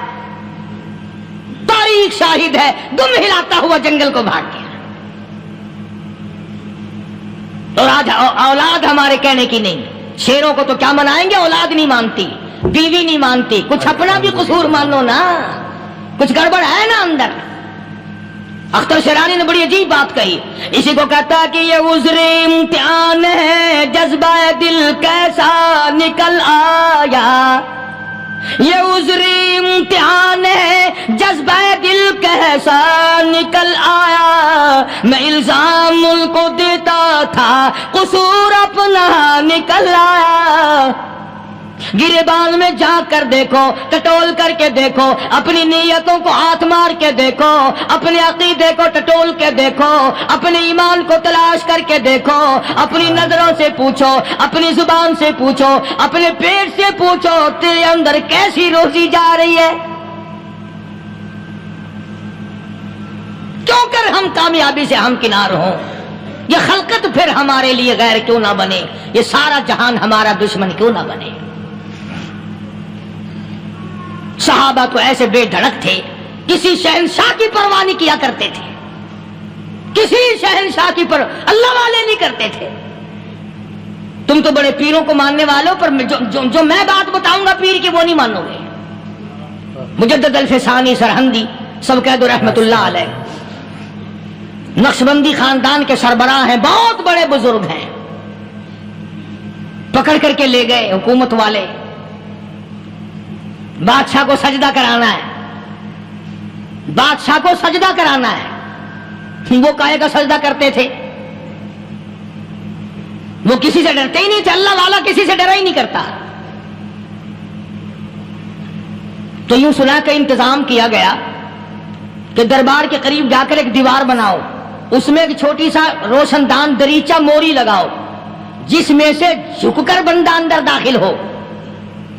تاریخ شاہد ہے, دم ہلاتا ہوا جنگل کو بھاگ گیا. اور آج اولاد ہمارے کہنے کی نہیں. شیروں کو تو کیا منائیں گے, اولاد نہیں مانتی, بیوی نہیں مانتی. کچھ اپنا بھی قصور مانو نا, کچھ گڑبڑ ہے نا اندر. اختر شیرانی نے بڑی عجیب بات کہی, اسی کو کہتا کہ یہ عذر امتحان ہے, جذبہ دل کیسا نکل آیا. یہ عذر امتحان ہے, جذبہ دل کیسا نکل آیا. میں الزام ان کو دیتا تھا, قصور اپنا نکل آیا. گریبان میں جا کر دیکھو, ٹٹول کر کے دیکھو, اپنی نیتوں کو ہاتھ مار کے دیکھو, اپنے عقیدے کو ٹٹول کے دیکھو, اپنے ایمان کو تلاش کر کے دیکھو, اپنی نظروں سے پوچھو, اپنی زبان سے پوچھو, اپنے پیٹ سے پوچھو, تیرے اندر کیسی روزی جا رہی ہے. کیوں کر ہم کامیابی سے ہمکنار ہوں؟ یہ خلقت پھر ہمارے لیے غیر کیوں نہ بنے, یہ سارا جہان ہمارا دشمن کیوں نہ بنے. صحابہ تو ایسے بے دھڑک تھے, کسی شہنشاہ کی پرواہ نہیں کیا کرتے تھے, کسی شہنشاہ کی پرواہ اللہ والے نہیں کرتے تھے. تم تو بڑے پیروں کو ماننے والوں, پر جو میں بات بتاؤں گا پیر کی وہ نہیں مانو گے. مجدد الفسانی سرہندی سب کہہ دو رحمت اللہ علیہ, نقشبندی خاندان کے سربراہ ہیں, بہت بڑے بزرگ ہیں. پکڑ کر کے لے گئے حکومت والے, بادشاہ کو سجدہ کرانا ہے, بادشاہ کو سجدہ کرانا ہے. وہ کاہے کا سجدہ کرتے تھے؟ وہ کسی سے ڈرتے ہی نہیں تھے, اللہ والا کسی سے ڈرا ہی نہیں کرتا. تو یوں سنا کہ انتظام کیا گیا کہ دربار کے قریب جا کر ایک دیوار بناؤ, اس میں ایک چھوٹی سا روشن دان دریچہ موری لگاؤ, جس میں سے جھک کر بندہ اندر داخل ہو,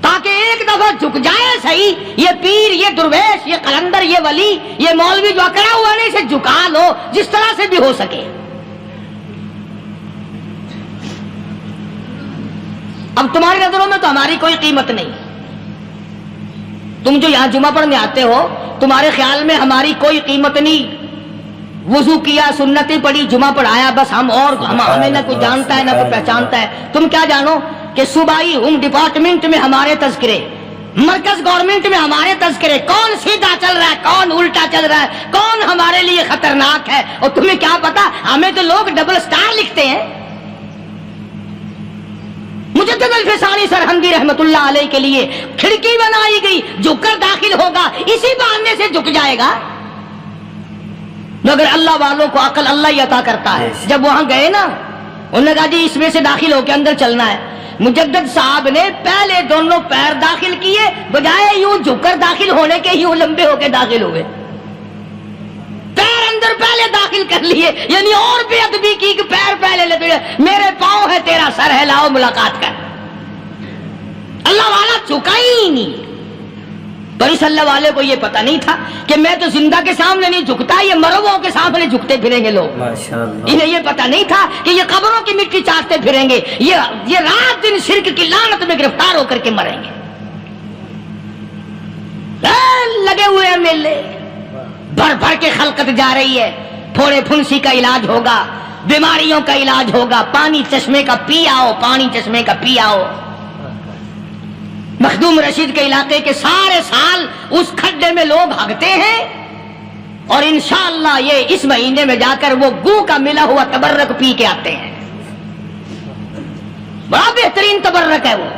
تاکہ ایک دفعہ جھک جائے صحیح. یہ پیر, یہ درویش, یہ قلندر, یہ ولی, یہ مولوی جو اکڑا ہوا ہے اسے جھکا لو جس طرح سے بھی ہو سکے. اب تمہاری نظروں میں تو ہماری کوئی قیمت نہیں. تم جو یہاں جمعہ پڑھنے آتے ہو, تمہارے خیال میں ہماری کوئی قیمت نہیں. وضو کیا, سنتیں پڑھی, جمعہ پڑھایا, بس ہمیں نہ کوئی جانتا ہے نہ کوئی پہچانتا ہے. تم کیا جانو کہ صوبائی ہوم ڈپارٹمنٹ میں ہمارے تذکرے, مرکز گورنمنٹ میں ہمارے تذکرے, کون سیدھا چل رہا ہے, کون الٹا چل رہا ہے, کون ہمارے لیے خطرناک ہے. اور تمہیں کیا پتا, ہمیں تو لوگ ڈبل سٹار لکھتے ہیں. مجدد الفسانی سرہندی رحمت اللہ علیہ کے لیے کھڑکی بنائی گئی, جھک کر داخل ہوگا, اسی بہانے سے جھک جائے گا. مگر اللہ والوں کو عقل اللہ ہی عطا کرتا ہے. جب وہاں گئے نا, انہوں نے کہا جی اس میں سے داخل ہو کے اندر چلنا ہے. مجدد صاحب نے پہلے دونوں پیر داخل کیے, بجائے یوں جھک کر داخل ہونے کے یوں لمبے ہو کے داخل ہوئے. پیر اندر پہلے داخل کر لیے, یعنی اور بے ادبی کی کہ پیر پہلے لگے, میرے پاؤں ہے تیرا سر ہے, لاؤ ملاقات کر. اللہ والا جھکا ہی نہیں. پر اس اللہ والے کو یہ پتا نہیں تھا کہ میں تو زندہ کے سامنے نہیں جھکتا, یہ مرووں کے سامنے جھکتے پھریں گے لوگ. انہیں یہ پتا نہیں تھا کہ یہ قبروں کی مٹی چاٹتے پھریں گے, یہ رات دن شرک کی لعنت میں گرفتار ہو کر کے مریں گے. لگے ہوئے ہیں میلے, بھر بھر کے خلقت جا رہی ہے. پھوڑے پھنسی کا علاج ہوگا, بیماریوں کا علاج ہوگا, پانی چشمے کا پی آؤ, پانی چشمے کا پی آؤ. مخدوم رشید کے علاقے کے سارے سال اس کھڈے میں لوگ بھاگتے ہیں, اور انشاءاللہ یہ اس مہینے میں جا کر وہ گو کا ملا ہوا تبرک پی کے آتے ہیں. بڑا بہترین تبرک ہے وہ.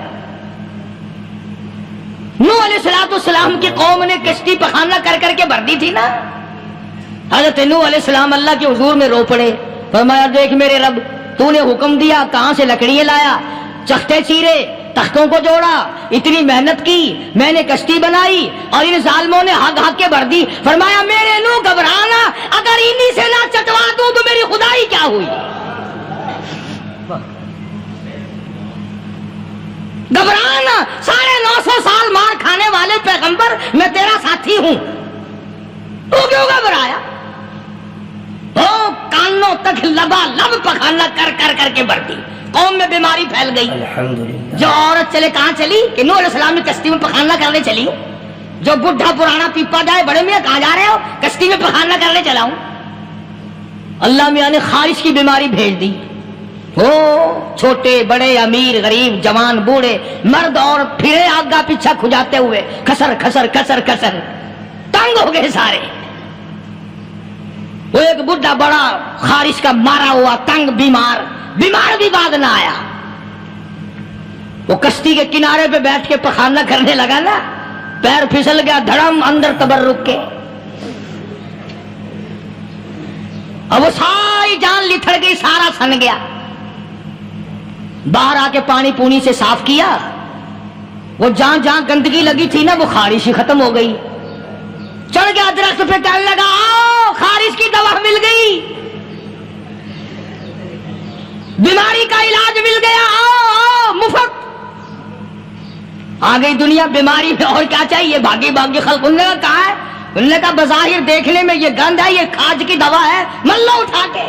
نوح علیہ السلام کی قوم نے کشتی پخانہ کر کر کے بھر دی تھی نا. حضرت نوح علیہ السلام اللہ کے حضور میں رو پڑے, فرمایا دیکھ میرے رب, تو نے حکم دیا, کہاں سے لکڑیاں لایا, چختے چیرے, تختوں کو جوڑا, اتنی محنت کی, میں نے کشتی بنائی, اور ان ظالموں نے ہاگ ہاگ کے بھر دی. فرمایا میرے نو گھبرانا, اگر انہی سے نہ چٹوا دوں تو میری خدائی کیا ہوئی. گھبرانا, 950 سال مار کھانے والے پیغمبر, میں تیرا ساتھی ہوں, تو کیوں گھبرایا. کانوں تک لبا لب پخانا کر کر کر کے بھرتی. قوم میں بیماری پھیل گئی. جو عورت چلے کہاں چلی, کہ نوح علیہ السلام نے کشتی میں پخانا کرنے چلی. جو بڈھا پرانا پیپا جائے, بڑے میاں کہاں جا رہے ہو, کشتی میں پخانا کرنے چلا ہوں. اللہ میاں نے خارش کی بیماری بھیج دی. ہو چھوٹے بڑے امیر غریب جوان بوڑھے مرد اور پھرے آگا پیچھا کھجاتے ہوئے کسر کسر کسر کسر تنگ ہو گئے سارے. وہ ایک بڈھا بڑا خارش کا مارا ہوا تنگ بیمار بھی بعد نہ آیا. وہ کشتی کے کنارے پہ بیٹھ کے پخانہ کرنے لگا نا, پیر پھسل گیا دھڑم اندر تبرک کے. اب وہ ساری جان لتھڑ گئی, سارا سن گیا. باہر آ کے پانی پونی سے صاف کیا, وہ جہاں جہاں گندگی لگی تھی نا وہ خارش ہی ختم ہو گئی. چڑھ گیا درخت پہ, کہنے لگا آؤ خارش کی دوا مل گئی, بیماری کا علاج مل گیا, آؤ آؤ مفت. آ گئی دنیا بیماری میں, اور کیا چاہیے؟ بھاگی بھاگی خلق. انہوں نے کہا ہے, انہوں نے کہا بظاہر دیکھنے میں یہ گند ہے, یہ کھاج کی دوا ہے, من لو اٹھا کے.